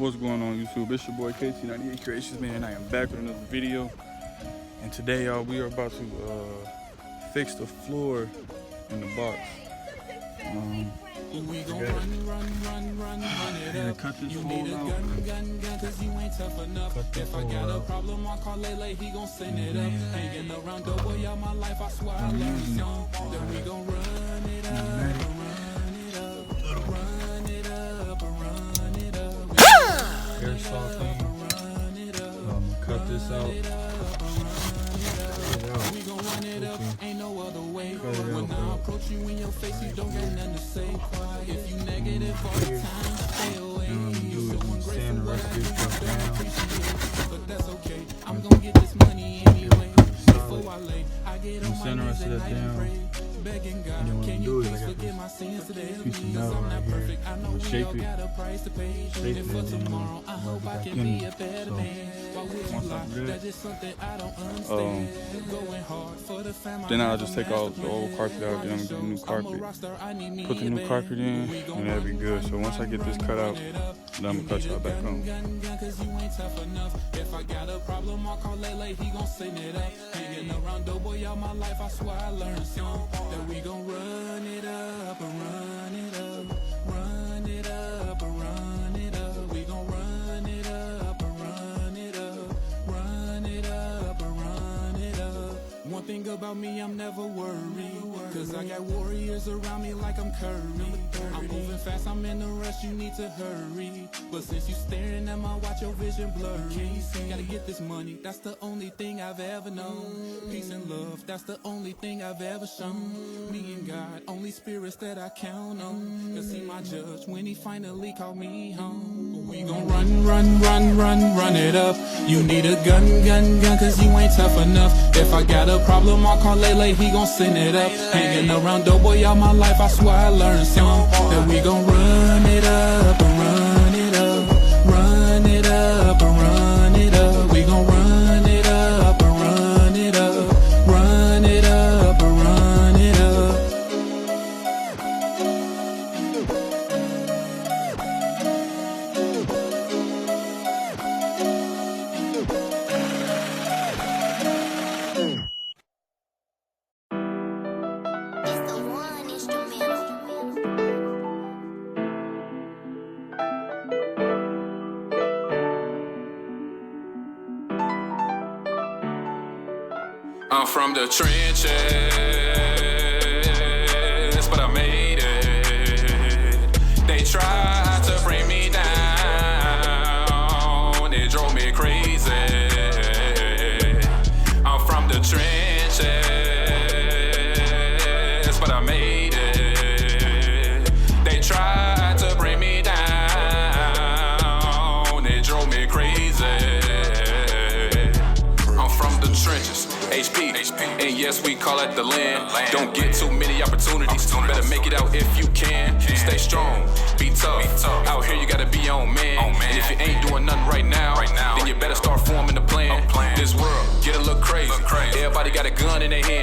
What's going on, YouTube? It's your boy KT98 Creations, man, and I am back with another video. And today, y'all, we are about to fix the floor in the box. We gon' run it up. Cut this You hole need a out. gun, cause you ain't tough enough. If I got a problem, I'll call Lele, he gon' send it up. Hanging around the way all my life, I swear I learned some. Then we gon' run it up, run it up, run it up. Air softening. Cut this out. We gon' run it up, ain't no other way. When I approach you in your face, you don't got nothing to say. If you negative all the time, stay away. You're so ungrateful, but I do don't appreciate. But that's okay, I'm gon' get this money anyway. Before I lay, I get on my knees and I pray, begging God, can you please forgive my sins today? Cause I'm not perfect, I know we all got a price to pay. And for tomorrow, I hope I can be a better man. Why would you lie? That's just something I don't understand. Going hard for the family. Then I'll just take all the old carpet out, then I'm gonna get a new carpet. Put the new carpet in, and that'll be good. So once I get this cut out, then I'm gonna cut y'all back on. Cause you ain't tough enough. If I got a problem, I'll call Lele, he gon' send it up. Hanging around Doughboy all my life, I swear I learned some. That we gon' run it up and run it up, run it up and run it up. We gon' run it up and run it up, run it up and run it up. One thing about me, I'm never worried, cause I got warriors around me like I'm Curry. I'm moving fast, I'm in a rush, you need to hurry. But since you staring at my watch, your vision blurry. Gotta get this money, that's the only thing I've ever known. Peace and love, that's the only thing I've ever shown. Me and God, only spirits that I count on. Cause he my judge when he finally called me home. We gon' run it up. You need a gun, cause you ain't tough enough. If I got a problem, I'll call Lele, he gon' send it up. Hanging around Doughboy all my life, I swear I learned some. That we gon' run it up and run it up, run it up and run it up. We gon' run it up and run it up, run it up and run it up. I'm from the trenches, but I made it. They tried to bring me down, it drove me crazy. I'm from the trenches, but I made it. They tried to bring me down, it drove me crazy. I'm from the trenches. HP, and yes, we call it the land. Don't get too many opportunities. Better make it out if you can. Stay strong, be tough. Out here you gotta be on man. And if you ain't doing nothing right now, then you better start forming the plan. This world get a little crazy. Everybody got a gun in their hand.